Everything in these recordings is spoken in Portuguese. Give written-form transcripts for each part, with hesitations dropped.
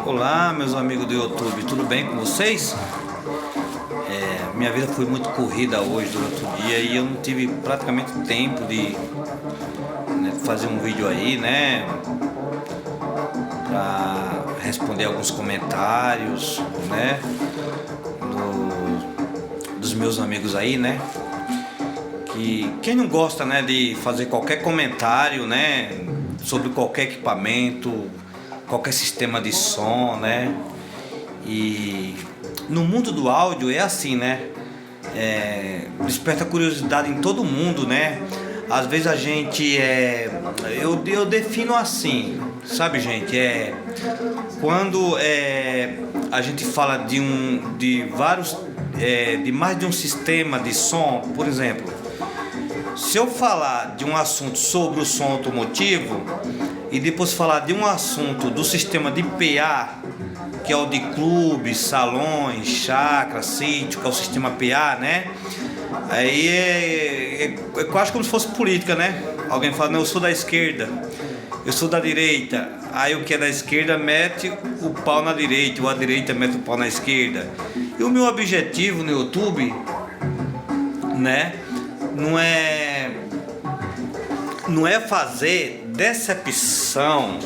Olá, meus amigos do YouTube, tudo bem com vocês? Minha vida foi muito corrida hoje durante o dia e eu não tive praticamente tempo de fazer um vídeo aí, para responder alguns comentários, dos meus amigos aí, que quem não gosta, de fazer qualquer comentário, sobre qualquer equipamento, qualquer sistema de som, E no mundo do áudio é assim, desperta curiosidade em todo mundo, Às vezes a gente eu defino assim, sabe, gente, quando a gente fala de vários de mais de um sistema de som, por exemplo, se eu falar de um assunto sobre o som automotivo e depois falar de um assunto do sistema de PA, que é o de clubes, salões, chácaras, sítio, que é o sistema PA, Aí é quase como se fosse política, Alguém fala, não, eu sou da esquerda, eu sou da direita. Aí o que é da esquerda mete o pau na direita, ou a direita mete o pau na esquerda. E o meu objetivo no YouTube, não é fazer decepção,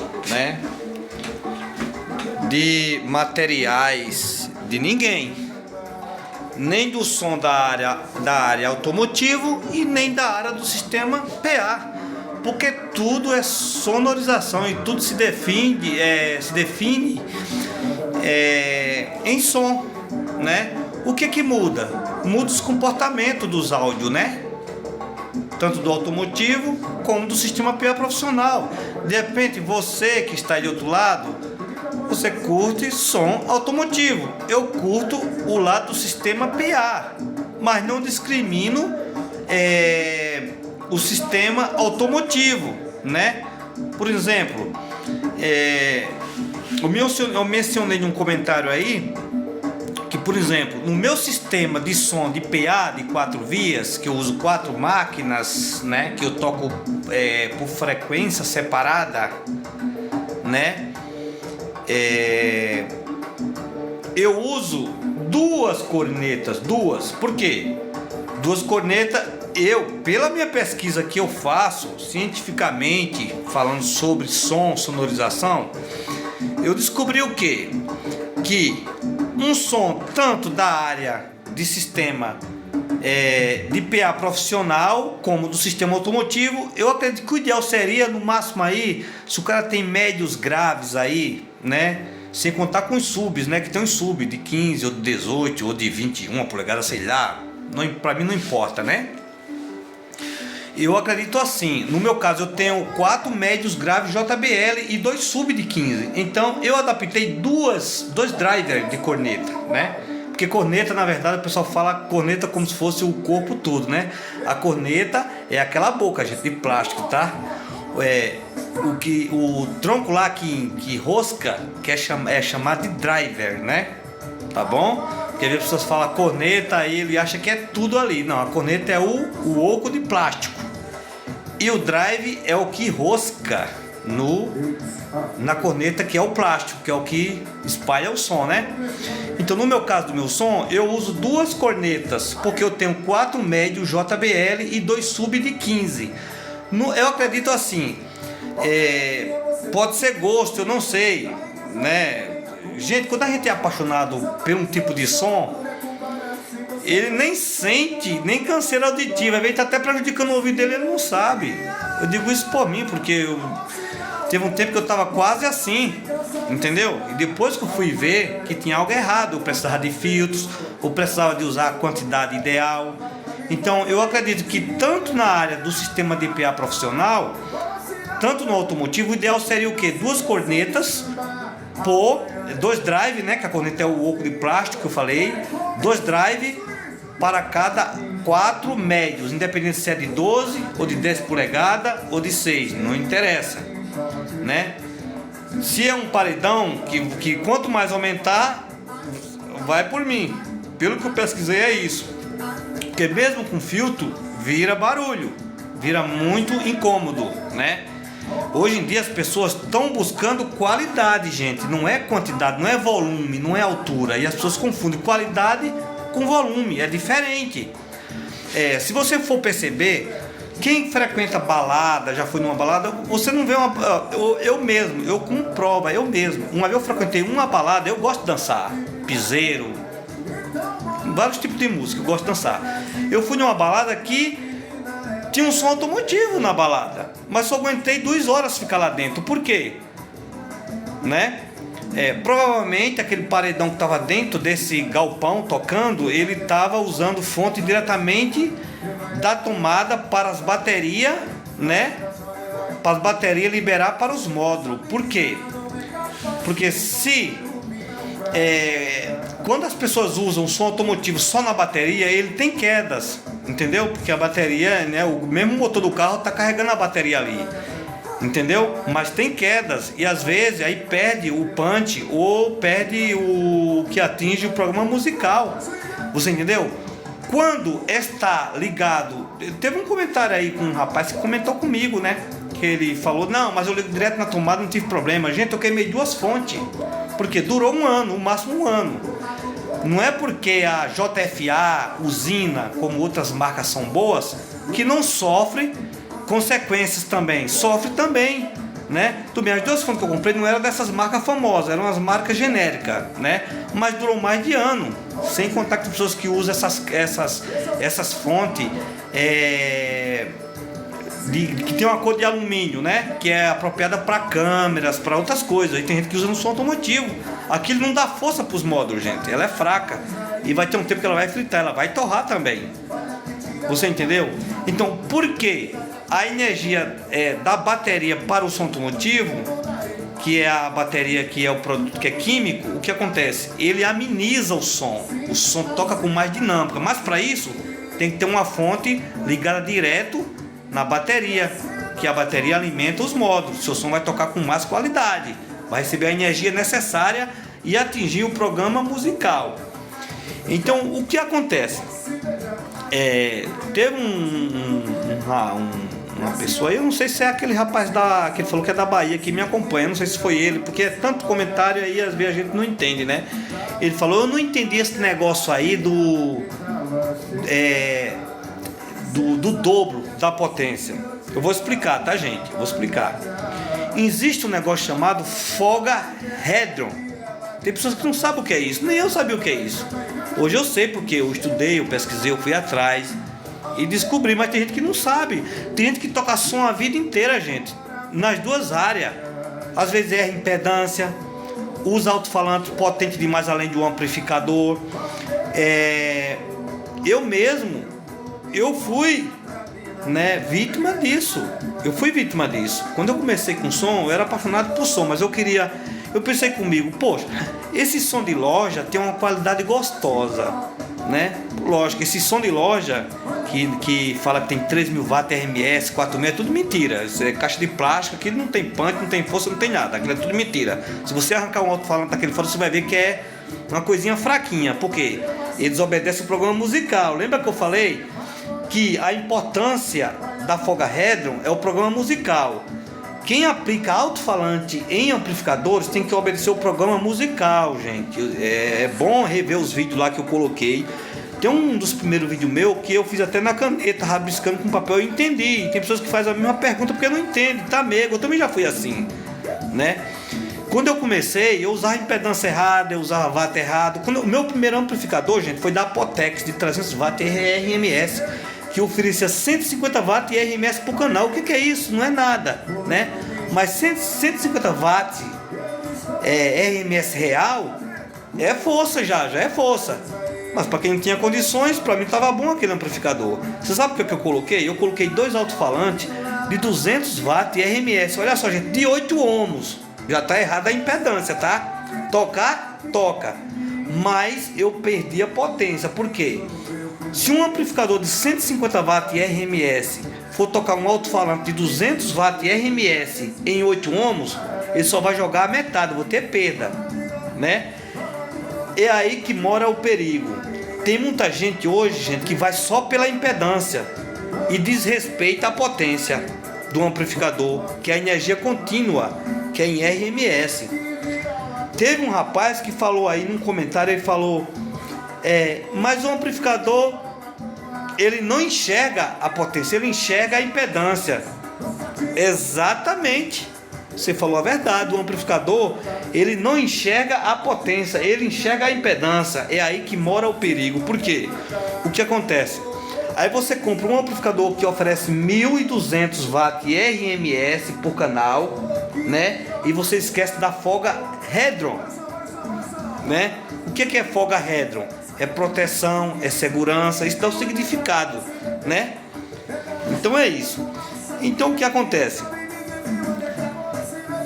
de materiais de ninguém, nem do som da área automotivo e nem da área do sistema PA, porque tudo é sonorização e tudo se define em som, O que muda? Muda os comportamentos dos áudios, tanto do automotivo como do sistema PA profissional. De repente, você que está aí do outro lado, você curte som automotivo. Eu curto o lado do sistema PA, mas não discrimino o sistema automotivo, Por exemplo, eu mencionei num comentário aí que, por exemplo, no meu sistema de som de PA de 4 vias, que eu uso 4 máquinas, que eu toco por frequência separada, eu uso 2 cornetas, por quê? 2 cornetas, pela minha pesquisa que eu faço cientificamente, falando sobre som, sonorização, eu descobri o quê? Que um som tanto da área de sistema de PA profissional como do sistema automotivo, eu acredito que o ideal seria no máximo aí, se o cara tem médios graves aí, sem contar com os subs, que tem um sub de 15 ou de 18 ou de 21 polegadas, sei lá, pra mim não importa, Eu acredito assim, no meu caso eu tenho 4 médios graves JBL e 2 sub de 15. Então eu adaptei dois drivers de corneta, Porque corneta, na verdade, o pessoal fala corneta como se fosse o corpo todo, A corneta é aquela boca, gente, de plástico, tá? O tronco lá que rosca, que é chamado de driver, Tá bom? Porque às vezes as pessoas falam corneta, aí ele acha que é tudo ali. Não, a corneta é o oco de plástico. E o drive é o que rosca na corneta, que é o plástico, que é o que espalha o som, Então no meu caso do meu som, eu uso 2 cornetas, porque eu tenho 4 médios JBL e 2 sub de 15. Eu acredito assim, pode ser gosto, eu não sei, Gente, quando a gente é apaixonado por um tipo de som, ele nem sente, nem canseira auditiva. Às vezes tá até prejudicando o ouvido dele, ele não sabe. Eu digo isso por mim, porque teve um tempo que eu tava quase assim, entendeu? E depois que eu fui ver que tinha algo errado, eu precisava de filtros, eu precisava de usar a quantidade ideal. Então eu acredito que tanto na área do sistema de PA profissional, tanto no automotivo, o ideal seria o quê? 2 cornetas por 2 drive, que a corneta é o oco de plástico que eu falei, 2 drive para cada 4 médios, independente se é de 12 ou de 10 polegadas ou de 6, não interessa, Se é um paredão que quanto mais aumentar, vai por mim. Pelo que eu pesquisei é isso. Porque mesmo com filtro vira barulho, vira muito incômodo, Hoje em dia as pessoas estão buscando qualidade, gente. Não é quantidade, não é volume, não é altura. E as pessoas confundem qualidade com volume. É diferente. Se você for perceber, quem frequenta balada, já foi numa balada, você não vê uma... Eu mesmo, eu comprovo, eu mesmo. Uma vez eu frequentei uma balada, eu gosto de dançar. Piseiro, vários tipos de música, eu gosto de dançar. Eu fui numa balada que tinha um som automotivo na balada, mas só aguentei 2 horas ficar lá dentro. Por quê? Né? Provavelmente aquele paredão que estava dentro desse galpão tocando, ele estava usando fonte diretamente da tomada para as baterias, né? Para as baterias liberar para os módulos. Por quê? Porque quando as pessoas usam o som automotivo só na bateria, ele tem quedas, entendeu? Porque a bateria, né, o mesmo motor do carro está carregando a bateria ali, entendeu? Mas tem quedas e às vezes aí perde o punch ou perde o que atinge o programa musical. Você entendeu? Quando está ligado, teve um comentário aí com um rapaz que comentou comigo, né? Que ele falou, não, mas eu ligo direto na tomada, não tive problema. Gente, eu queimei 2 fontes, porque durou 1 ano, no máximo 1 ano. Não é porque a JFA, Usina, como outras marcas são boas, que não sofre consequências também. Sofre também, né? Tudo bem, as 2 fontes que eu comprei não eram dessas marcas famosas, eram as marcas genéricas, né? Mas durou mais de ano. Sem contar com pessoas que usam essas fontes que tem uma cor de alumínio, né? Que é apropriada para câmeras, para outras coisas. E tem gente que usa no som automotivo. Aquilo não dá força para os módulos, gente. Ela é fraca. E vai ter um tempo que ela vai fritar, ela vai torrar também. Você entendeu? Então, por que a energia da bateria para o som automotivo, que é a bateria que é o produto que é químico, o que acontece? Ele ameniza o som toca com mais dinâmica, mas para isso tem que ter uma fonte ligada direto na bateria, que a bateria alimenta os módulos. Seu som vai tocar com mais qualidade, vai receber a energia necessária e atingir o programa musical. Então, o que acontece? Teve uma pessoa, eu não sei se é aquele rapaz que ele falou que é da Bahia, que me acompanha, não sei se foi ele, porque é tanto comentário aí, às vezes a gente não entende, né? Ele falou, eu não entendi esse negócio aí do dobro da potência. Eu vou explicar, tá, gente? Eu vou explicar. Existe um negócio chamado Folga Hadron. Tem pessoas que não sabem o que é isso, nem eu sabia o que é isso. Hoje eu sei porque eu estudei, eu pesquisei, eu fui atrás e descobri, mas tem gente que não sabe. Tem gente que toca som a vida inteira, gente, nas 2 áreas. Às vezes erra impedância, usa alto-falante potente demais além de um amplificador. Eu fui, né, vítima disso. Quando eu comecei com som, eu era apaixonado por som, mas eu pensei comigo, poxa, esse som de loja tem uma qualidade gostosa, né? Lógico, esse som de loja que fala que tem 3.000 watts RMS, 4.000, é tudo mentira. Isso é caixa de plástico, aquilo não tem punch, não tem força, não tem nada. Aquilo é tudo mentira. Se você arrancar um alto-falante daquele fora, você vai ver que é uma coisinha fraquinha. Por quê? Eles obedecem o programa musical. Lembra que eu falei que a importância da Folga Hadron é o programa musical? Quem aplica alto-falante em amplificadores tem que obedecer o programa musical, gente. É bom rever os vídeos lá que eu coloquei. Tem um dos primeiros vídeos meu que eu fiz até na caneta, rabiscando com papel, eu entendi. Tem pessoas que fazem a mesma pergunta porque não entendem, tá mega. Eu também já fui assim, né? Quando eu comecei, eu usava impedância errada, eu usava watt errado. O meu primeiro amplificador, gente, foi da Apotex de 300 watts RMS, que oferecia 150 watts e RMS por canal. O que é isso? Não é nada, né? Mas 150 watts RMS real é força, já é força. Mas para quem não tinha condições, para mim estava bom aquele amplificador. Você sabe o que eu coloquei? Eu coloquei 2 alto-falantes de 200 watts RMS. Olha só, gente, de 8 ohms. Já está errada a impedância, tá? Tocar, toca. Mas eu perdi a potência. Por quê? Se um amplificador de 150 watts RMS for tocar um alto-falante de 200 watts RMS em 8 ohms, ele só vai jogar a metade, vou ter perda, né? É aí que mora o perigo. Tem muita gente hoje, gente, que vai só pela impedância e desrespeita a potência. do amplificador, que é a energia contínua, que é em RMS. Teve um rapaz que falou aí num comentário, ele falou, mas o amplificador, ele não enxerga a potência, ele enxerga a impedância. Exatamente, você falou a verdade. O amplificador, ele não enxerga a potência, ele enxerga a impedância. É aí que mora o perigo. Por quê? O que acontece? Aí você compra um amplificador que oferece 1.200 watts RMS por canal, né? E você esquece da folga Hedron, né? O que é folga Hedron? É proteção, é segurança, isso dá o significado, né? Então é isso. Então o que acontece?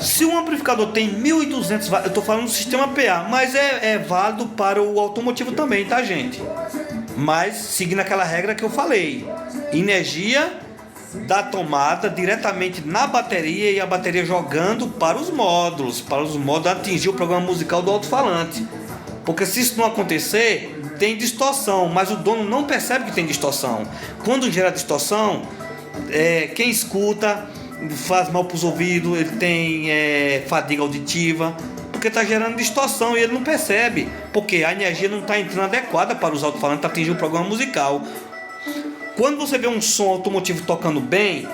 Se um amplificador tem 1.200 watts, eu estou falando do sistema PA, mas é válido para o automotivo também, tá, gente? Mas seguindo aquela regra que eu falei, energia da tomada diretamente na bateria e a bateria jogando para os módulos atingir o programa musical do alto-falante. Porque se isso não acontecer, tem distorção, mas o dono não percebe que tem distorção. Quando gera distorção, quem escuta faz mal para os ouvidos, ele tem fadiga auditiva, porque está gerando distorção e ele não percebe, porque a energia não está entrando adequada para os alto-falantes para atingir o programa musical. Quando você vê um som automotivo tocando bem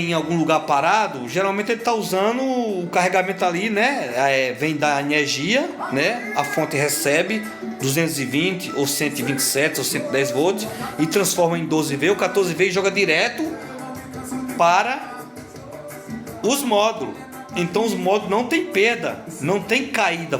em algum lugar parado, geralmente ele está usando o carregamento ali, né? Vem da energia, né? A fonte recebe 220 ou 127 ou 110 volts e transforma em 12V ou 14V e joga direto para os módulos. Então os módulos não tem perda, não tem caída,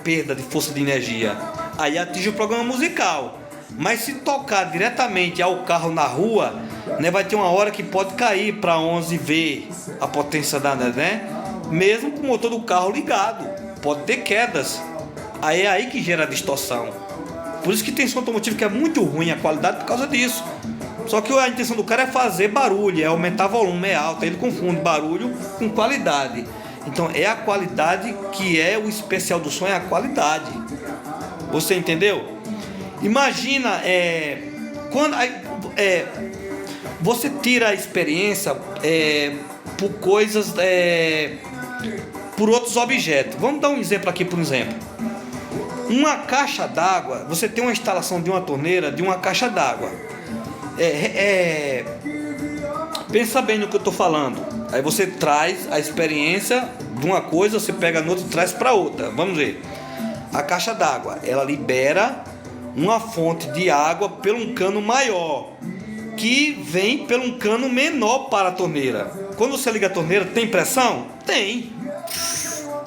perda de força de energia. Aí atinge o programa musical. Mas se tocar diretamente ao carro na rua, né, vai ter uma hora que pode cair para 11V a potência da, né? Mesmo com o motor do carro ligado, pode ter quedas. Aí é aí que gera a distorção. Por isso que tem som automotivo que é muito ruim a qualidade por causa disso. Só que a intenção do cara é fazer barulho, é aumentar volume, é alto. Ele confunde barulho com qualidade. Então é a qualidade que é o especial do som, é a qualidade. Você entendeu? Imagina quando você tira a experiência por coisas, por outros objetos. Vamos dar um exemplo aqui, por exemplo. Uma caixa d'água, você tem uma instalação de uma torneira de uma caixa d'água. Pensa bem no que eu estou falando. Aí você traz a experiência de uma coisa, você pega no outro e traz para outra. Vamos ver. A caixa d'água, ela libera uma fonte de água por um cano maior, que vem por um cano menor para a torneira. Quando você liga a torneira, tem pressão? Tem.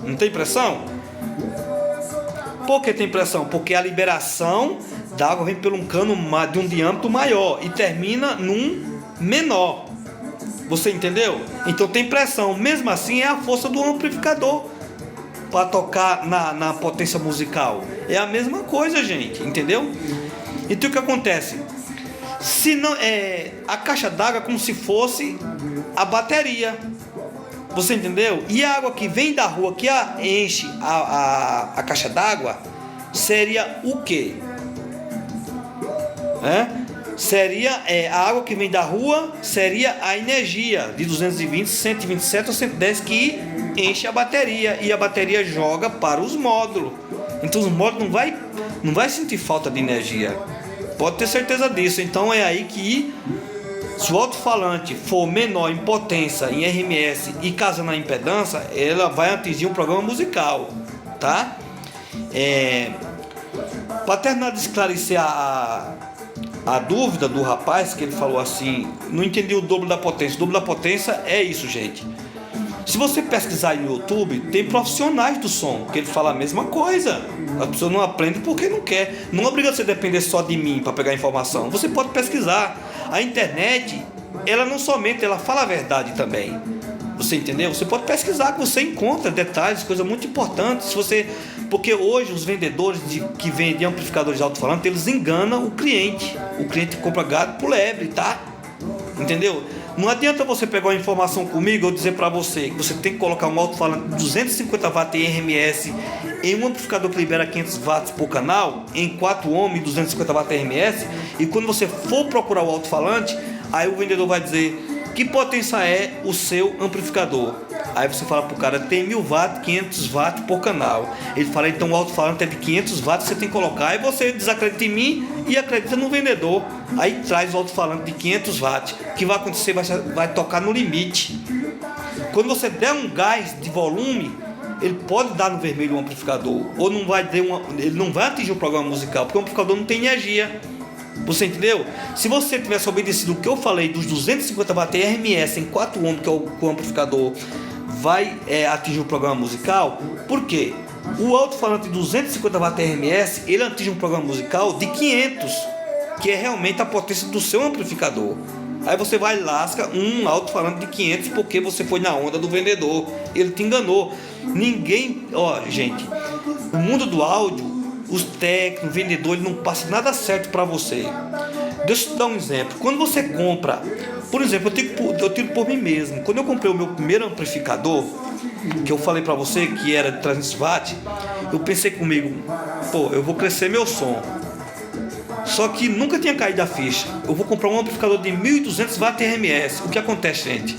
Não tem pressão? Por que tem pressão? Porque a liberação da água vem por um cano de um diâmetro maior e termina num menor. Você entendeu? Então tem pressão. Mesmo assim é a força do amplificador para tocar na potência musical. É a mesma coisa, gente, entendeu? Então o que acontece? Se não, a caixa d'água é como se fosse a bateria. Você entendeu? E a água que vem da rua, que enche a caixa d'água, seria o quê? Seria a água que vem da rua, seria a energia de 220, 127 ou 110 que enche a bateria e a bateria joga para os módulos. Então os módulos não vai sentir falta de energia. Pode ter certeza disso. Então é aí que, se o alto-falante for menor em potência, em RMS e casa na impedância, ela vai atingir um programa musical, tá? Para terminar de esclarecer a dúvida do rapaz, que ele falou assim, não entendi o dobro da potência. O dobro da potência é isso, gente. Se você pesquisar no YouTube, tem profissionais do som que ele fala a mesma coisa. A pessoa não aprende porque não quer. Não obriga você a depender só de mim para pegar informação. Você pode pesquisar. A internet, ela não somente, ela fala a verdade também. Você entendeu? Você pode pesquisar que você encontra detalhes, coisas muito importantes. Porque hoje os vendedores que vendem amplificadores de alto-falante, eles enganam o cliente. O cliente compra gado por lebre, tá? Entendeu? Não adianta você pegar uma informação comigo ou dizer para você que você tem que colocar um alto-falante de 250 watts em RMS em um amplificador que libera 500 watts por canal, em 4 ohms e 250 watts em RMS, e quando você for procurar o alto-falante, Aí o vendedor vai dizer: que potência é o seu amplificador? Aí você fala pro cara: tem 1000 watts, 500 watts por canal. Ele fala: então o alto-falante é de 500 watts, você tem que colocar. Aí você desacredita em mim e acredita no vendedor. Aí traz o alto-falante de 500 watts. O que vai acontecer? Vai tocar no limite. Quando você der um gás de volume, ele pode dar no vermelho o amplificador, ou não vai ter ele não vai atingir o programa musical, porque o amplificador não tem energia. Você entendeu? Se você tivesse obedecido o que eu falei dos 250 watts RMS em 4 ohms, que é o amplificador vai atingir o programa musical. Por quê? O alto-falante de 250 watts RMS, ele atinge um programa musical de 500, que é realmente a potência do seu amplificador. Aí você vai e lasca um alto-falante de 500 porque você foi na onda do vendedor, ele te enganou. Ninguém, gente, o mundo do áudio, os técnicos, o vendedor, ele não passa nada certo para você. Deixa eu te dar um exemplo. Quando você compra, por exemplo, eu tiro por mim mesmo. Quando eu comprei o meu primeiro amplificador, que eu falei para você que era de 300 watts, eu pensei comigo: eu vou crescer meu som. Só que nunca tinha caído a ficha. Eu vou comprar um amplificador de 1200 watts RMS. O que acontece, gente?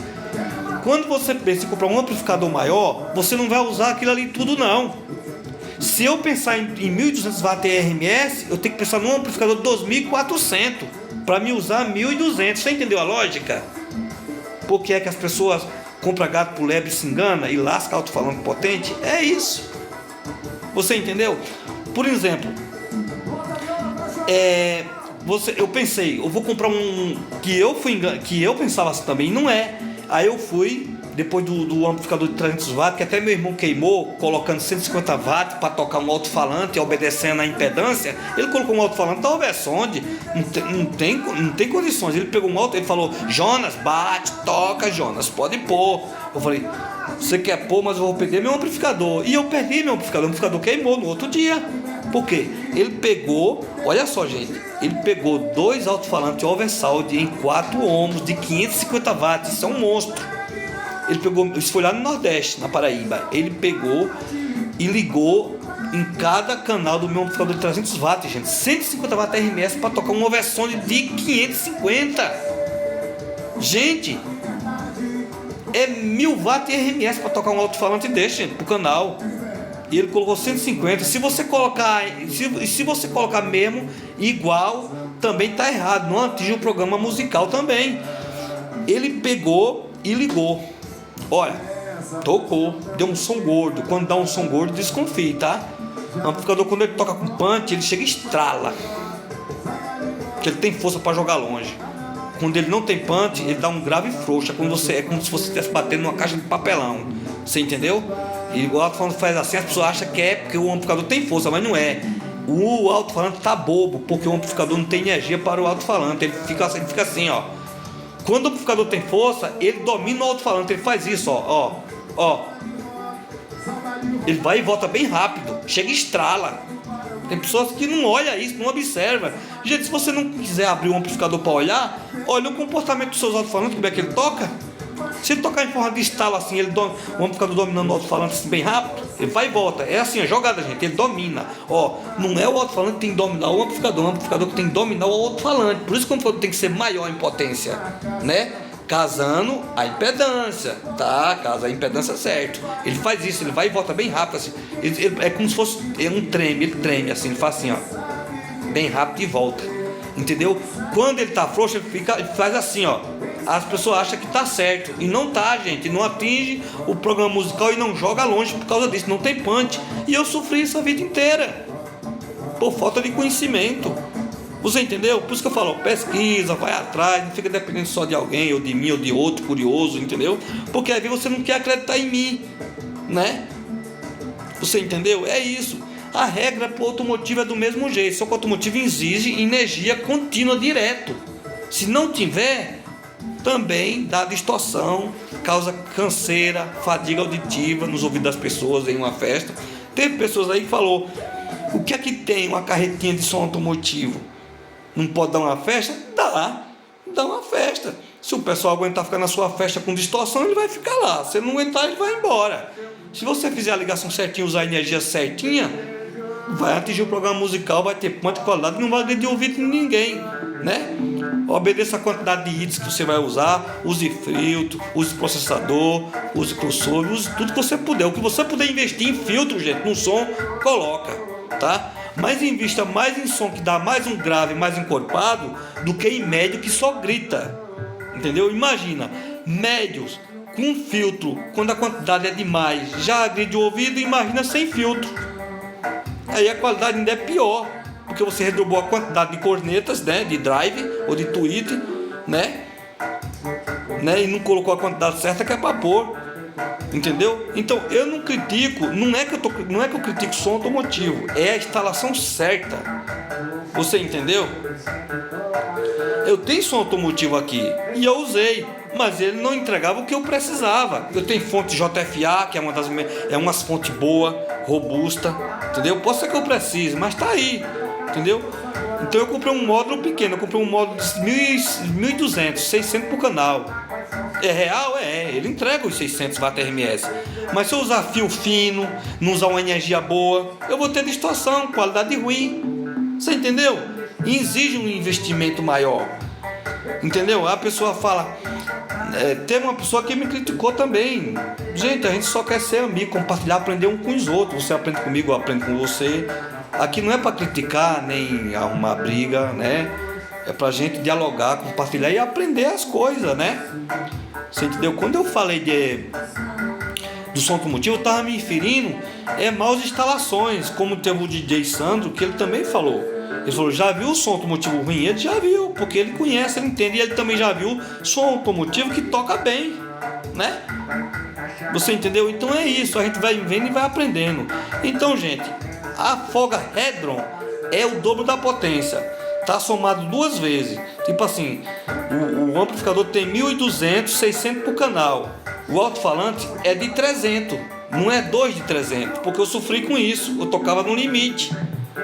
Quando você pensa em comprar um amplificador maior, você não vai usar aquilo ali tudo, não. Se eu pensar em 1200 watts RMS, eu tenho que pensar num amplificador de 2400 para me usar 1200. Você entendeu a lógica? Por que é que as pessoas compram gato por lebre e se engana e lasca alto-falante potente? É isso. Você entendeu? Por exemplo, eu pensei, eu vou comprar um que eu pensava assim também, não é. Aí eu fui, depois do amplificador de 300 watts, que até meu irmão queimou, colocando 150 watts para tocar um alto-falante, obedecendo a impedância. Ele colocou um alto-falante da Oversound, não tem condições. Ele pegou um alto, ele falou: Jonas, bate, toca, Jonas, pode pôr. Eu falei: você quer pôr, mas eu vou perder meu amplificador. E eu perdi meu amplificador, o amplificador queimou no outro dia. Por quê? Ele pegou, olha só, gente, ele pegou 2 alto-falantes Oversound em 4 ohms de 550 watts, isso é um monstro. Ele pegou, isso foi lá no Nordeste, na Paraíba. Ele pegou e ligou em cada canal do meu amplificador de 300 watts, gente, 150 watts RMS para tocar uma Oversound de 550. Gente, é 1000 watts RMS para tocar um alto-falante desse, gente, pro canal. E ele colocou 150. Se você colocar mesmo igual, também tá errado, não atinge o programa musical também. Ele pegou e ligou. Olha, tocou, deu um som gordo. Quando dá um som gordo, desconfie, tá? O amplificador, quando ele toca com punch, ele chega e estrala, porque ele tem força para jogar longe. Quando ele não tem punch, ele dá um grave frouxo. É como se você estivesse batendo numa caixa de papelão. Você entendeu? E o alto-falante faz assim, as pessoas acham que é porque o amplificador tem força, mas não é. O alto-falante tá bobo, porque o amplificador não tem energia para o alto-falante. Ele fica assim, ó. Quando o amplificador tem força, ele domina o alto-falante. Ele faz isso, ó. Ele vai e volta bem rápido, chega e estrala. Tem pessoas que não olham isso, não observam. Gente, se você não quiser abrir um amplificador para olhar, olha o comportamento dos seus alto-falantes, como é que ele toca. Se ele tocar em forma de estalo assim, o amplificador dominando o alto-falante assim, bem rápido, ele vai e volta. É assim, a jogada, gente, ele domina. Não é o alto-falante que tem que dominar o amplificador que tem que dominar o alto-falante. Por isso que o amplificador tem que ser maior em potência, né? Casando a impedância, tá? Casa a impedância certo. Ele faz isso, ele vai e volta bem rápido assim. É como se fosse um treme, ele treme assim, ele faz assim, ó, bem rápido e volta. Entendeu? Quando ele tá frouxo, ele faz assim, ó. As pessoas acham que tá certo e não tá, gente. Não atinge o programa musical e não joga longe por causa disso. Não tem punch. E eu sofri isso a vida inteira por falta de conhecimento. Você entendeu? Por isso que eu falo, pesquisa, vai atrás, não fica dependendo só de alguém, ou de mim, ou de outro curioso, entendeu? Porque às vezes você não quer acreditar em mim, né? Você entendeu? É isso. A regra para o automotivo é do mesmo jeito, só que o automotivo exige energia contínua direto. Se não tiver, também dá distorção, causa canseira, fadiga auditiva nos ouvidos das pessoas em uma festa. Teve pessoas aí que falou: o que é que tem uma carretinha de som automotivo? Não pode dar uma festa? Dá uma festa. Se o pessoal aguentar ficar na sua festa com distorção, ele vai ficar lá. Se ele não aguentar, ele vai embora. Se você fizer a ligação certinha, usar a energia certinha, vai atingir o programa musical, vai ter ponto de qualidade e não vai agredir o ouvido de ninguém, né? Obedeça a quantidade de itens que você vai usar. Use filtro, use processador, use crossover, use tudo que você puder. O que você puder investir em filtro, gente, no som, coloca, tá? Mas invista mais em som que dá mais um grave, mais encorpado, do que em médio que só grita. Entendeu? Imagina, médios com filtro, quando a quantidade é demais, já agride o ouvido. Imagina sem filtro. Aí a qualidade ainda é pior, porque você redobrou a quantidade de cornetas, né, de drive ou de tweet, né, e não colocou a quantidade certa que é para pôr. Entendeu? Então eu não critico, não é que eu critico som automotivo, é a instalação certa. Você entendeu? Eu tenho som automotivo aqui e eu usei, mas ele não entregava o que eu precisava. Eu tenho fonte JFA, que é umas fontes boa, robusta, entendeu? Pode ser que eu precise, mas tá aí, entendeu? Então eu comprei um módulo pequeno, eu comprei um módulo de 1.200, 600 por canal. É real? Ele entrega os 600 Wh/ms. Mas se eu usar fio fino, não usar uma energia boa, eu vou ter distorção, qualidade ruim. Você entendeu? E exige um investimento maior. Entendeu? A pessoa fala... teve uma pessoa que me criticou também. Gente, a gente só quer ser amigo, compartilhar, aprender um com os outros. Você aprende comigo, eu aprendo com você. Aqui não é para criticar, nem arrumar briga, né? É pra gente dialogar, compartilhar e aprender as coisas, né? Você entendeu? Quando eu falei do som automotivo, eu tava me referindo maus instalações, como teve o DJ Sandro, que ele também falou. Ele falou, já viu o som automotivo ruim? Ele já viu, porque ele conhece, ele entende. E ele também já viu som automotivo que toca bem, né? Você entendeu? Então é isso, a gente vai vendo e vai aprendendo. Então, gente, a folga Hedron é o dobro da potência. Tá somado duas vezes. Tipo assim, o amplificador tem 1.200, 600 por canal. O alto-falante é de 300, não é 2 de 300, porque eu sofri com isso, eu tocava no limite.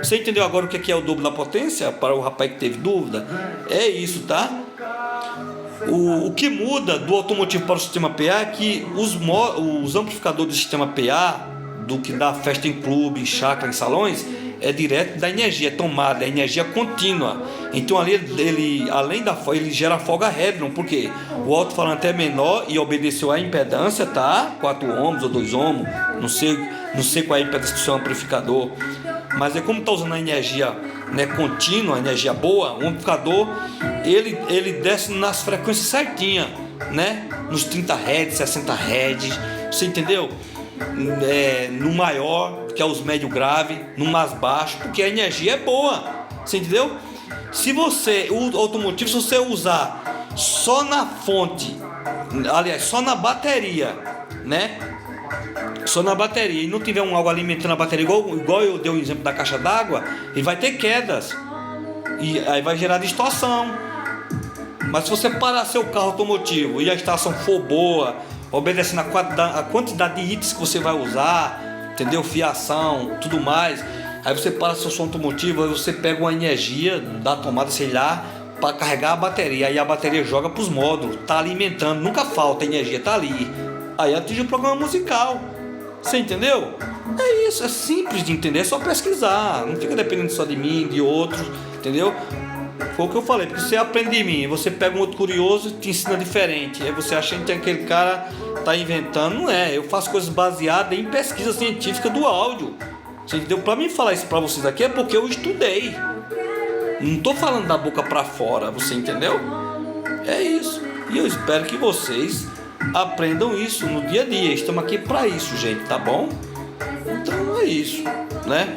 Você entendeu agora o que é o dobro da potência? Para o rapaz que teve dúvida, é isso, tá? O que muda do automotivo para o sistema PA é que os amplificadores do sistema PA, do que dá festa em clube, em chácara, em salões, é direto da energia, é tomada, é energia contínua. Então ali ele gera folga Hedron, porque o alto-falante é menor e obedeceu à impedância, tá? 4 ohms ou 2 ohms, não sei qual é a impedância do seu amplificador. Mas é como está usando a energia, né, contínua, a energia boa, o amplificador ele desce nas frequências certinhas, né? Nos 30 Hz, 60 Hz, você entendeu? No maior, que é os médio grave, no mais baixo, porque a energia é boa, você entendeu? O automotivo, se você usar só na fonte, aliás, só na bateria, né? Só na bateria, e não tiver algo alimentando a bateria, igual eu dei o exemplo da caixa d'água, ele vai ter quedas, e aí vai gerar distorção. Mas se você parar seu carro automotivo e a estação for boa, obedecendo a quantidade de itens que você vai usar, entendeu? Fiação, tudo mais. Aí você para seu som automotivo, aí você pega uma energia da tomada, sei lá, para carregar a bateria. Aí a bateria joga para os módulos, tá alimentando, nunca falta energia, tá ali. Aí atinge o programa musical. Você entendeu? É isso, é simples de entender, é só pesquisar. Não fica dependendo só de mim, de outros, entendeu? Foi o que eu falei, porque você aprende de mim, você pega um outro curioso e te ensina diferente. Aí você acha que aquele cara tá inventando. Não é, eu faço coisas baseadas em pesquisa científica do áudio. Você entendeu? Pra mim falar isso pra vocês aqui é porque eu estudei. Não tô falando da boca pra fora, você entendeu? É isso. E eu espero que vocês aprendam isso no dia a dia. Estamos aqui pra isso, gente, tá bom? Então é isso, né?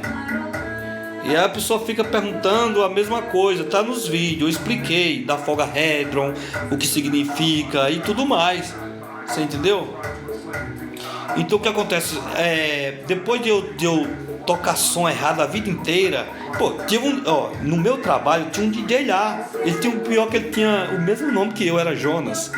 E aí a pessoa fica perguntando a mesma coisa, tá nos vídeos, eu expliquei da folga Hedron, o que significa e tudo mais, você entendeu? Então o que acontece, depois de eu tocar som errado a vida inteira, no meu trabalho tinha um DJ lá, ele tinha que ele tinha o mesmo nome que eu, era Jonas,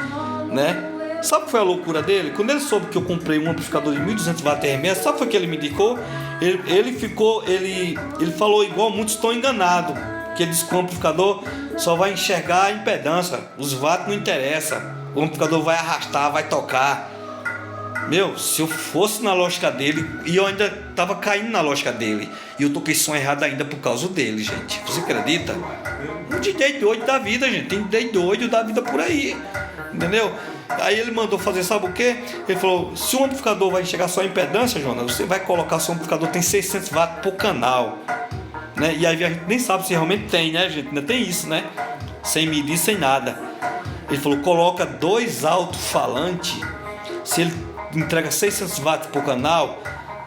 né? Sabe qual foi a loucura dele? Quando ele soube que eu comprei um amplificador de 1.200 Wh/ms, sabe o que ele me indicou? Ele falou igual muitos estão enganados, que ele disse que o amplificador só vai enxergar a impedância, os watts não interessa, o amplificador vai arrastar, vai tocar. Meu, se eu fosse na lógica dele, e eu ainda tava caindo na lógica dele, e eu toquei som errado ainda por causa dele, gente. Você acredita? Um DJ doido da vida, gente. Tem DJ doido da vida por aí. Entendeu? Aí ele mandou fazer, sabe o quê? Ele falou, se o amplificador vai chegar só a impedância, Jonas, você vai colocar, seu amplificador tem 600 watts por canal, né? E aí a gente nem sabe se realmente tem, né, gente? Ainda tem isso, né? Sem medir, sem nada. Ele falou, coloca 2 alto-falantes. Se ele entrega 600 watts por canal,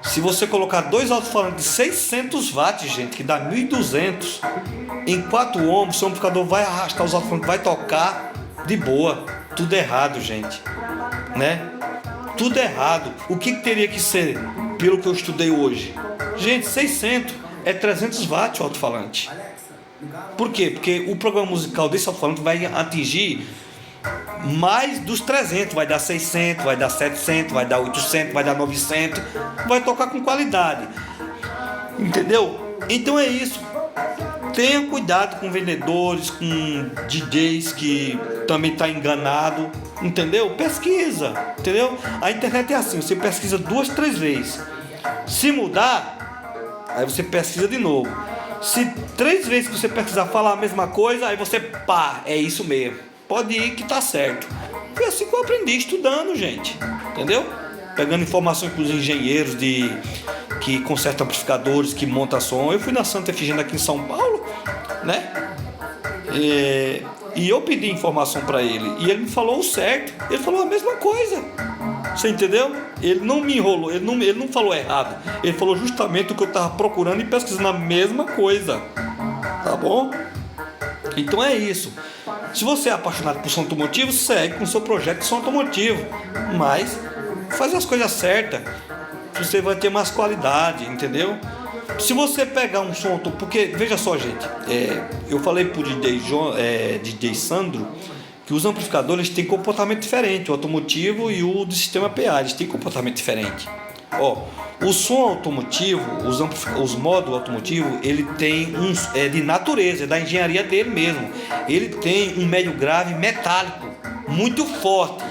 se você colocar 2 alto-falantes de 600 watts, gente, que dá 1.200, em 4 ohms, seu amplificador vai arrastar os alto-falantes, vai tocar de boa. Tudo errado, gente, né? Tudo errado. O que teria que ser, pelo que eu estudei hoje? Gente, 600 é 300 watts o alto-falante. Por quê? Porque o programa musical desse alto-falante vai atingir mais dos 300, vai dar 600, vai dar 700, vai dar 800, vai dar 900, vai tocar com qualidade, entendeu? Então é isso. Tenha cuidado com vendedores, com DJs que também está enganado, entendeu? Pesquisa, entendeu? A internet é assim, você pesquisa 2, 3 vezes. Se mudar, aí você pesquisa de novo. Se 3 vezes que você pesquisar falar a mesma coisa, aí você pá, é isso mesmo. Pode ir que tá certo. Foi assim que eu aprendi, estudando, gente, entendeu? Pegando informações com os engenheiros que consertam amplificadores, que montam som. Eu fui na Santa Efigênia aqui em São Paulo, né? E eu pedi informação para ele. E ele me falou o certo. Ele falou a mesma coisa. Você entendeu? Ele não me enrolou, ele não falou errado. Ele falou justamente o que eu estava procurando e pesquisando a mesma coisa. Tá bom? Então é isso. Se você é apaixonado por som automotivo, segue com o seu projeto de som automotivo. Mas faz as coisas certas. Você vai ter mais qualidade, entendeu? Se você pegar um som, porque veja só, gente, eu falei pro DJ Sandro que os amplificadores têm comportamento diferente, o automotivo e o do sistema PA, eles têm comportamento diferente. Ó, o som automotivo, os módulos automotivos, ele tem de natureza, é da engenharia dele mesmo. Ele tem um médio grave metálico muito forte.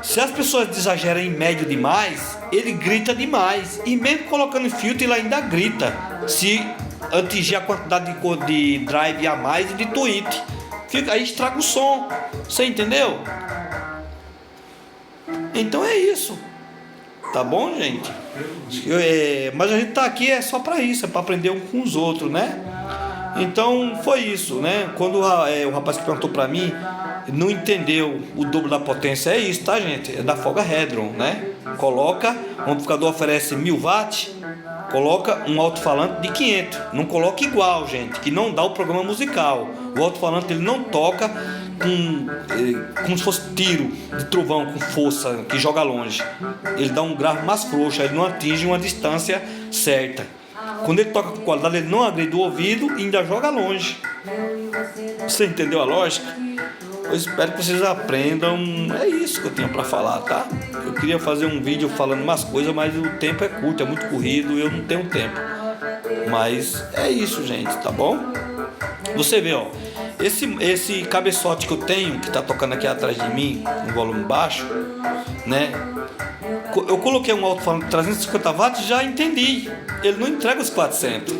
Se as pessoas exageram em médio demais, ele grita demais. E mesmo colocando filtro, ele ainda grita. Se atingir a quantidade de drive a mais e de tweet, aí estraga o som. Você entendeu? Então é isso. Tá bom, gente? Mas a gente tá aqui só para isso, é para aprender um com os outros, né? Então foi isso, né? Quando o rapaz que perguntou para mim não entendeu o dobro da potência, é isso, tá, gente? É da folga Hedron, né? Coloca, o amplificador oferece 1000 watts, coloca um alto-falante de 500. Não coloca igual, gente, que não dá o programa musical. O alto-falante ele não toca como se fosse tiro de trovão com força, que joga longe. Ele dá um grave mais frouxo, ele não atinge uma distância certa. Quando ele toca com qualidade, ele não agride o ouvido e ainda joga longe. Você entendeu a lógica? Eu espero que vocês aprendam. É isso que eu tinha para falar, tá? Eu queria fazer um vídeo falando umas coisas, mas o tempo é curto, é muito corrido e eu não tenho tempo. Mas é isso, gente, tá bom? Você vê, ó, esse cabeçote que eu tenho, que tá tocando aqui atrás de mim, no volume baixo, né? Eu coloquei um alto-falante de 350 watts e já entendi. Ele não entrega os 400.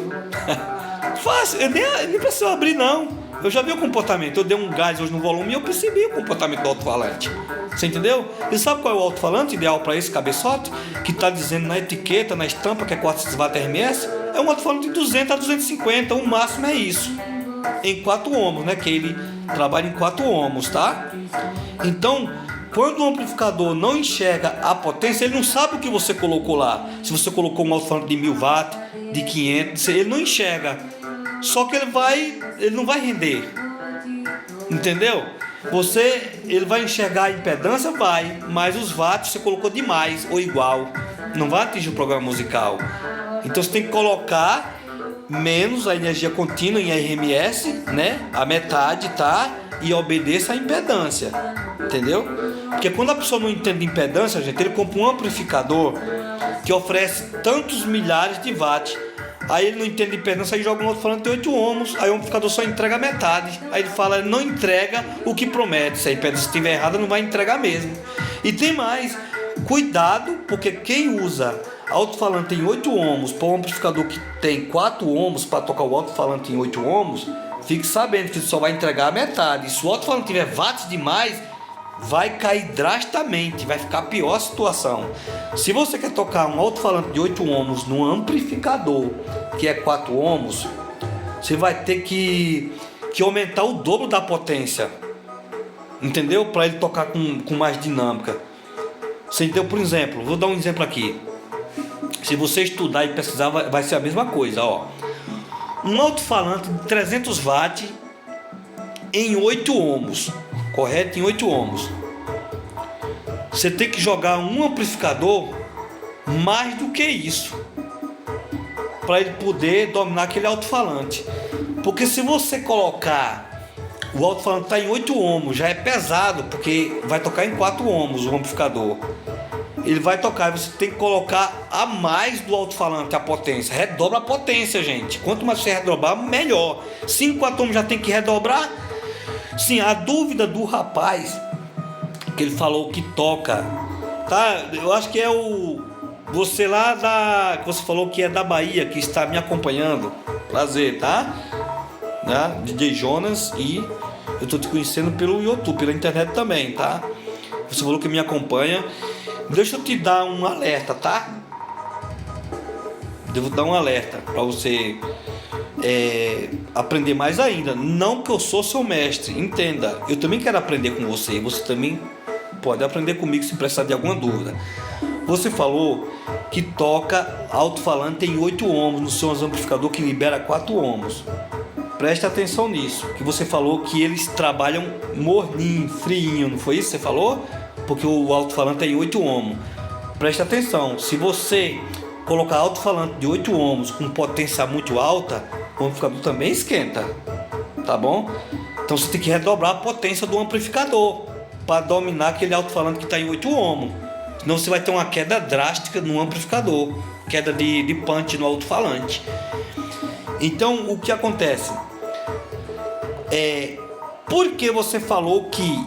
Fácil, eu nem preciso abrir, não. Eu já vi o comportamento. Eu dei um gás hoje no volume e eu percebi o comportamento do alto-falante. Você entendeu? E sabe qual é o alto-falante ideal para esse cabeçote? Que está dizendo na etiqueta, na estampa, que é 400 watts RMS. É um alto-falante de 200 a 250. O máximo é isso. Em 4 ohms, né? Que ele trabalha em 4 ohms, tá? Então, quando o amplificador não enxerga a potência, ele não sabe o que você colocou lá. Se você colocou um alto-falante de 1000 watts, de 500, ele não enxerga. Só que ele não vai render. Entendeu? Ele vai enxergar a impedância, mas os watts você colocou demais ou igual. Não vai atingir o programa musical. Então você tem que colocar menos a energia contínua em RMS, né? A metade, tá? E obedeça a impedância. Entendeu? Porque quando a pessoa não entende impedância, gente, ele compra um amplificador que oferece tantos milhares de watts. Aí ele não entende impedância, aí joga um alto-falante de 8 ohms, aí o amplificador só entrega metade. Aí ele fala, ele não entrega o que promete. Se a impedância estiver errada, não vai entregar mesmo. E tem mais, Cuidado, porque quem usa alto-falante em 8 ohms para um amplificador que tem 4 ohms para tocar o alto-falante em 8 ohms, fique sabendo que só vai entregar a metade. E se o alto-falante tiver watts demais, vai cair drasticamente, vai ficar pior a situação. Se você quer tocar um alto-falante de 8 ohms no amplificador que é 4 ohms, você vai ter que aumentar o dobro da potência, entendeu? Para ele tocar com mais dinâmica. Você entendeu? Por exemplo, vou dar um exemplo aqui. Se você estudar e pesquisar, vai ser a mesma coisa, ó. Um alto-falante de 300 watts em 8 ohms, correto? Em 8 ohms. Você tem que jogar um amplificador mais do que isso, para ele poder dominar aquele alto-falante. Porque se você colocar o alto-falante tá em 8 ohms, já é pesado, porque vai tocar em 4 ohms o amplificador. Ele vai tocar, você tem que colocar a mais do alto-falante a potência. Redobra a potência, gente. Quanto mais você redobrar, melhor. Se em 4 ohms já tem que redobrar. Sim, a dúvida do rapaz que ele falou que toca, tá? Eu acho que é você lá que você falou que é da Bahia, que está me acompanhando. Prazer, tá? Né? DJ Jonas, e eu tô te conhecendo pelo YouTube, pela internet também, tá? Você falou que me acompanha. Deixa eu te dar um alerta, tá? Devo dar um alerta para você aprender mais ainda. Não que eu sou seu mestre, entenda. Eu também quero aprender com você. Você também pode aprender comigo se precisar de alguma dúvida. Você falou que toca alto-falante em 8 ohms no seu amplificador que libera 4 ohms. Preste atenção nisso, que você falou que eles trabalham morninho, friinho, não foi isso que você falou? Porque o alto-falante é em 8 ohms. Preste atenção, se você colocar alto-falante de 8 ohms com potência muito alta, o amplificador também esquenta, tá bom? Então você tem que redobrar a potência do amplificador para dominar aquele alto-falante que está em 8 ohms. Senão você vai ter uma queda drástica no amplificador, queda de punch no alto-falante. Então o que acontece? Por que você falou que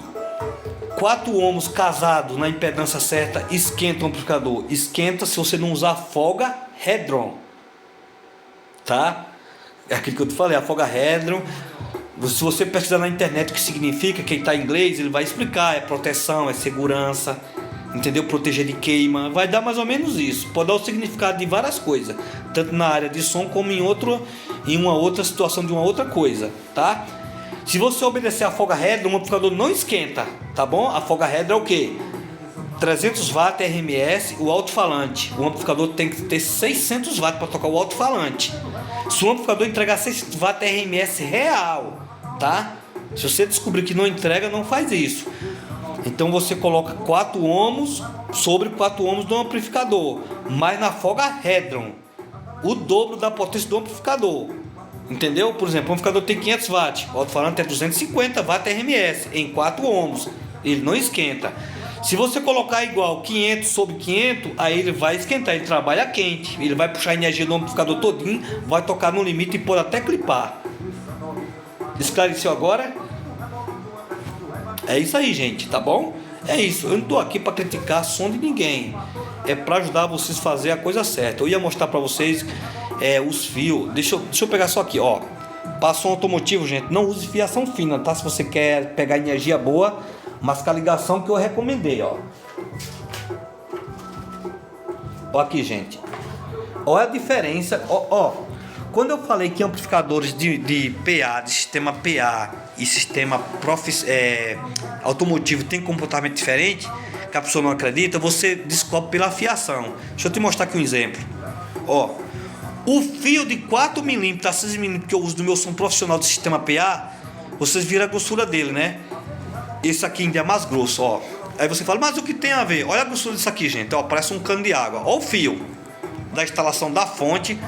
4 ohms casado na impedância certa esquenta o amplificador? Esquenta se você não usar folga Hedron, tá? É aquilo que eu te falei, a folga Hedron. Se você pesquisar na internet o que significa, quem está em inglês, ele vai explicar. É proteção, é segurança, entendeu? Proteger de queima, vai dar mais ou menos isso. Pode dar o significado de várias coisas, tanto na área de som como em uma outra situação de uma outra coisa, tá? Se você obedecer a folga Hedron, o amplificador não esquenta, tá bom? A folga Hedron é o que? 300 watts RMS, o alto-falante. O amplificador tem que ter 600 watts para tocar o alto-falante. Se o amplificador entregar 600 watts RMS real, tá? Se você descobrir que não entrega, não faz isso. Então você coloca 4 ohms sobre 4 ohms do amplificador, mas na folga Hedron, o dobro da potência do amplificador. Entendeu? Por exemplo, o amplificador tem 500 watts, o alto-falante é 250 watts RMS em 4 ohms. Ele não esquenta. Se você colocar igual 500 sobre 500, aí ele vai esquentar, ele trabalha quente. Ele vai puxar a energia do amplificador todinho, vai tocar no limite e pode até clipar. Esclareceu agora? É isso aí, gente, tá bom? É isso, eu não tô aqui para criticar som de ninguém. É para ajudar vocês a fazer a coisa certa. Eu ia mostrar para vocês os fios. Deixa eu pegar só aqui, ó. Para som automotivo, gente, não use fiação fina, tá? Se você quer pegar energia boa, mas com a ligação que eu recomendei, ó. Ó aqui, gente. Olha a diferença, ó. Quando eu falei que amplificadores de PA, de sistema PA e sistema automotivo tem comportamento diferente, que a pessoa não acredita, você descobre pela fiação. Deixa eu te mostrar aqui um exemplo. Ó, o fio de 4mm a 6mm que eu uso no meu som profissional do sistema PA, vocês viram a grossura dele, né? Esse aqui ainda é mais grosso, ó. Aí você fala, mas o que tem a ver? Olha a grossura disso aqui, gente, ó, parece um cano de água. Ó o fio da instalação da fonte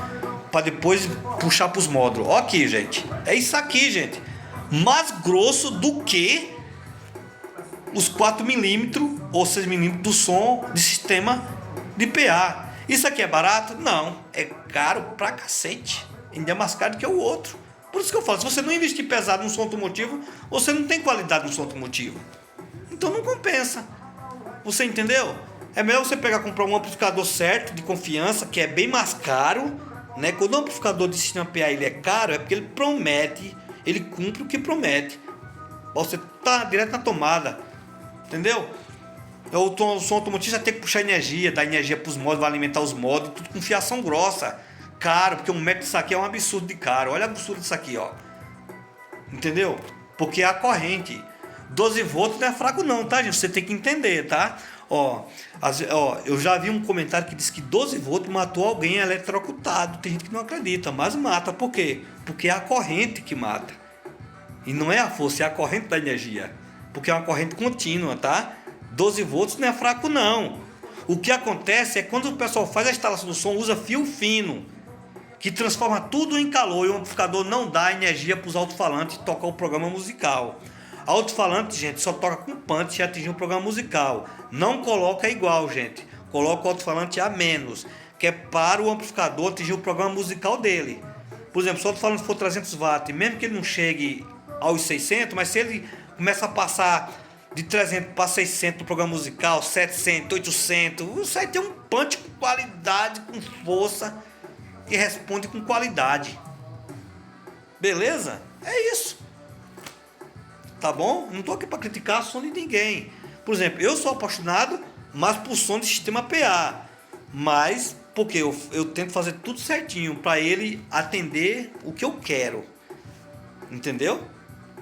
para depois puxar para os módulos. Ó aqui, gente, é isso aqui, gente. Mais grosso do que os 4mm ou 6mm do som de sistema de PA. Isso aqui é barato? Não, é caro pra cacete. Ainda é mais caro que o outro. Por isso que eu falo, se você não investir pesado no som automotivo, você não tem qualidade no som automotivo. Então não compensa. Você entendeu? É melhor você comprar um amplificador certo, de confiança, que é bem mais caro, né? Quando o amplificador de sistema PA ele é caro, é porque ele promete, ele cumpre o que promete. Você tá direto na tomada, entendeu? O som automotivo já tem que puxar energia, dar energia para os modos, vai alimentar os modos, tudo com fiação grossa, caro, porque 1 metro disso aqui é um absurdo de caro. Olha a absurdo disso aqui, ó. Entendeu? Porque é a corrente. 12 volts não é fraco não, tá, gente? Você tem que entender, tá? Ó, eu já vi um comentário que diz que 12 volts matou alguém eletrocutado. Tem gente que não acredita, mas mata. Por quê? Porque é a corrente que mata. E não é a força, é a corrente da energia. Porque é uma corrente contínua, tá? 12 volts não é fraco não. O que acontece é quando o pessoal faz a instalação do som, usa fio fino, que transforma tudo em calor, e o amplificador não dá energia para os alto-falantes tocar o programa musical. Alto-falante, gente, só toca com punch se atingir um programa musical. Não coloca igual, gente. Coloca o alto-falante a menos, que é para o amplificador atingir o programa musical dele. Por exemplo, se o alto-falante for 300 watts, mesmo que ele não chegue aos 600, mas se ele começa a passar de 300 para 600 no programa musical, 700, 800, você vai ter um punch com qualidade, com força, e responde com qualidade. Beleza? É isso. Tá bom? Não tô aqui para criticar o som de ninguém. Por exemplo, eu sou apaixonado mais por som de sistema PA, mas porque eu tento fazer tudo certinho para ele atender o que eu quero. Entendeu?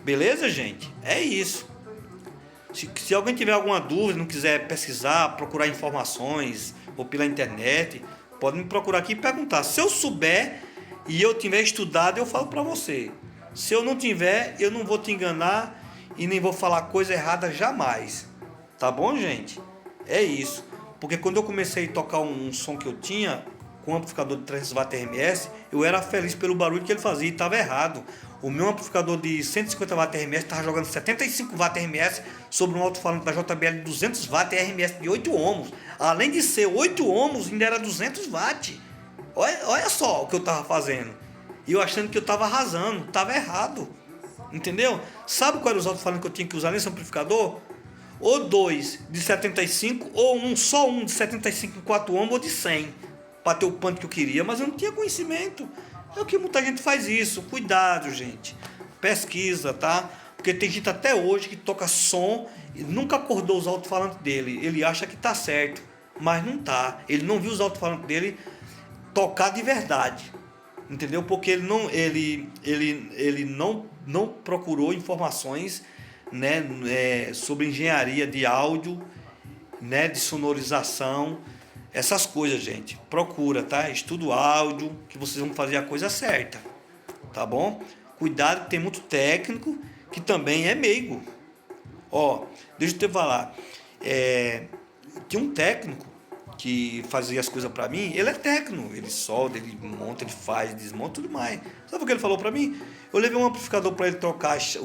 Beleza, gente? É isso. Se alguém tiver alguma dúvida, não quiser pesquisar, procurar informações ou pela internet, pode me procurar aqui e perguntar. Se eu souber e eu tiver estudado, eu falo para você. Se eu não tiver, eu não vou te enganar e nem vou falar coisa errada jamais. Tá bom, gente? É isso. Porque quando eu comecei a tocar um som que eu tinha, com um amplificador de 300 Watt RMS, eu era feliz pelo barulho que ele fazia e estava errado. O meu amplificador de 150 Watt RMS estava jogando 75 Watt RMS sobre um alto-falante da JBL de 200 Watt RMS de 8 ohms. Além de ser 8 ohms, ainda era 200 Watt. Olha só o que eu estava fazendo. E eu achando que eu estava arrasando, estava errado. Entendeu? Sabe qual era os alto-falantes que eu tinha que usar nesse amplificador? Ou 2 de 75, ou só um de 75 em 4 ohms, ou de 100, para ter o punch que eu queria, mas eu não tinha conhecimento. É o que muita gente faz isso. Cuidado, gente. Pesquisa, tá? Porque tem gente até hoje que toca som e nunca acordou os alto-falantes dele. Ele acha que tá certo, mas não tá. Ele não viu os alto-falantes dele tocar de verdade. Entendeu? Porque ele não procurou informações, né, sobre engenharia de áudio, né, de sonorização, essas coisas, gente. Procura, tá? Estuda o áudio, que vocês vão fazer a coisa certa, tá bom? Cuidado, que tem muito técnico que também é meigo. Ó, deixa eu te falar, tinha um técnico que fazia as coisas pra mim. Ele é técnico, ele solda, ele monta, ele faz, desmonta, tudo mais. Sabe o que ele falou pra mim? Eu levei um amplificador pra ele trocar as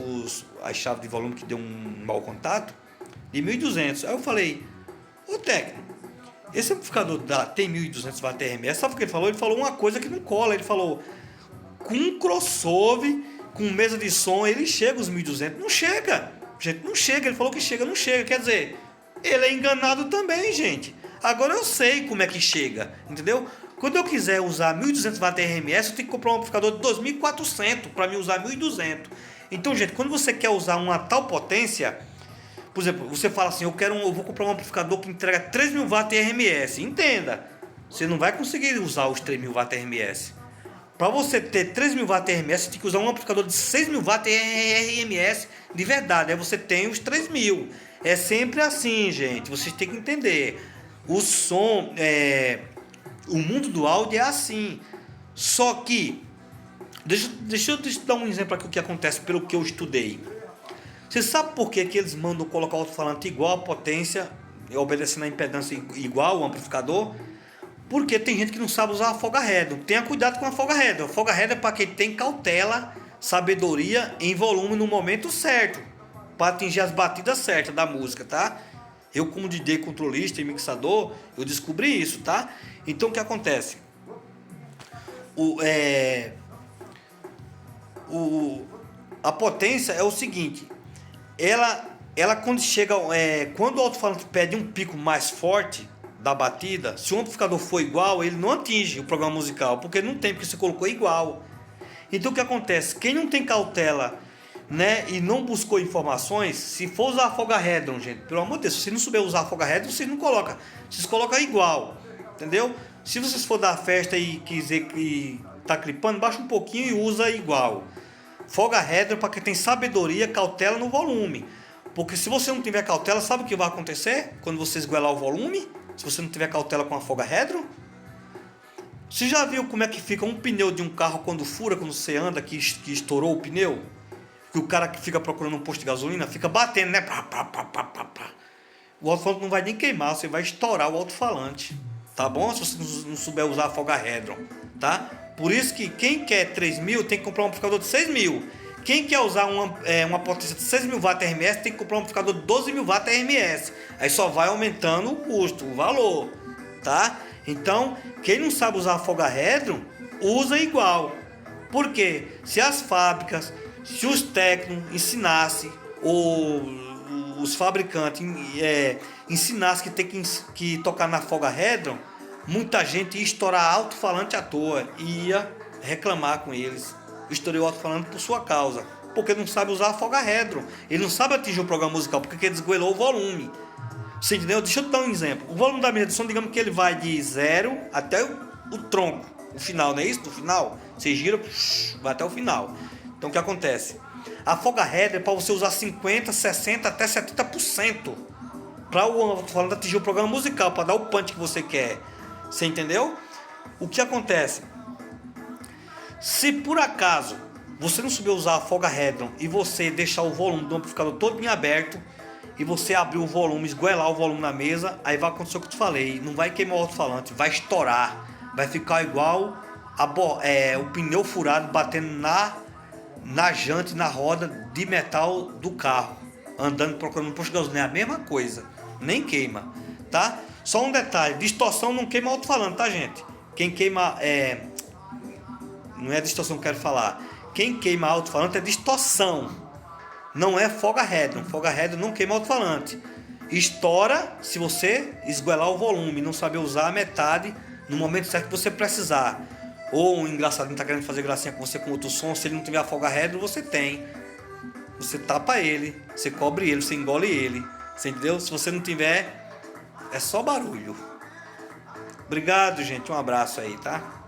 chaves de volume que deu um mau contato, de 1.200. Aí eu falei: ô técnico, esse amplificador tem 1.200 Watt RMS. Sabe o que ele falou? Ele falou uma coisa que não cola. Ele falou: com crossover, com mesa de som, ele chega os 1.200. Não chega, gente, não chega. Ele falou que chega, não chega. Quer dizer, ele é enganado também, gente. Agora eu sei como é que chega, entendeu? Quando eu quiser usar 1.200 Watt RMS, eu tenho que comprar um amplificador de 2.400 para me usar 1.200. Então, gente, quando você quer usar uma tal potência, por exemplo, você fala assim: eu vou comprar um amplificador que entrega 3.000 Watt RMS. Entenda, você não vai conseguir usar os 3.000 Watt RMS. Para você ter 3.000 Watt RMS, você tem que usar um amplificador de 6.000 Watt RMS de verdade. Aí você tem os 3.000. É sempre assim, gente. Vocês têm que entender. O som, o mundo do áudio é assim. Só que, deixa eu dar um exemplo aqui do que acontece pelo que eu estudei. Você sabe por que eles mandam colocar o alto-falante igual a potência, obedecendo a impedância igual ao amplificador? Porque tem gente que não sabe usar a folga Redon. Tenha cuidado com a folga Redon. A folga Redon é para quem tem cautela, sabedoria em volume no momento certo, para atingir as batidas certas da música, tá? Eu, como DJ, controlista e mixador, eu descobri isso, tá? Então o que acontece? A potência é o seguinte: ela quando chega, quando o alto-falante pede um pico mais forte, da batida, se o amplificador for igual, ele não atinge o programa musical, porque não tem, porque você colocou igual. Então o que acontece? Quem não tem cautela, né, e não buscou informações, se for usar a folga Hedron, gente, pelo amor de Deus, se você não souber usar a folga Hedron, vocês não colocam, vocês colocam igual, entendeu? Se vocês for dar festa e quiser que tá clipando, baixa um pouquinho e usa igual. Folga Hedron para quem tem sabedoria, cautela no volume. Porque se você não tiver cautela, sabe o que vai acontecer quando você esguelar o volume? Se você não tiver cautela com a folga Hedron? Você já viu como é que fica um pneu de um carro quando fura, quando você anda, que estourou o pneu? Que o cara que fica procurando um posto de gasolina fica batendo, né? Pá, pá, pá, pá, pá, pá. O alto-falante não vai nem queimar, você vai estourar o alto-falante. Tá bom? Se você não souber usar a folga Hedron, tá? Por isso que quem quer 3.000 tem que comprar um amplificador de 6.000. Quem quer usar uma potência de 6.000 watts RMS tem que comprar um amplificador de 12.000 watts RMS. Aí só vai aumentando o custo, o valor, tá? Então, quem não sabe usar a folga Hedron, usa igual. Por quê? Se as fábricas, se os técnicos ensinassem, ou os fabricantes ensinassem que tem que tocar na folga Hedron, muita gente ia estourar alto-falante à toa e ia reclamar com eles. Estourei o alto-falante por sua causa, porque não sabe usar a folga Hedron. Ele não sabe atingir o programa musical, porque ele desgoelou o volume. Você entendeu? Deixa eu te dar um exemplo. O volume da mesa de som, digamos que ele vai de 0 até o tronco, o final, não é isso? No final, você gira, vai até o final. Então o que acontece? A folga Hedron é para você usar 50%, 60% até 70% para o alto-falante atingir o programa musical, para dar o punch que você quer. Você entendeu? O que acontece? Se por acaso você não souber usar a folga Hedron e você deixar o volume do amplificador todo em aberto e você abrir o volume, esgoelar o volume na mesa, aí vai acontecer o que eu te falei, não vai queimar o alto-falante, vai estourar, vai ficar igual o pneu furado batendo na jante, na roda de metal do carro, andando procurando um posto de gasolina, é a mesma coisa, nem queima, tá? Só um detalhe, distorção não queima alto-falante, tá, gente? Quem queima não é distorção que eu quero falar. Quem queima alto-falante é distorção. Não é folga Hedron. Folga Hedron não queima alto-falante. Estoura se você esgoelar o volume, não saber usar a metade no momento certo que você precisar. Ou um engraçadinho tá querendo fazer gracinha com você com outro som, se ele não tiver a folga Hedron, você tem. Você tapa ele, você cobre ele, você engole ele. Você entendeu? Se você não tiver, é só barulho. Obrigado, gente. Um abraço aí, tá?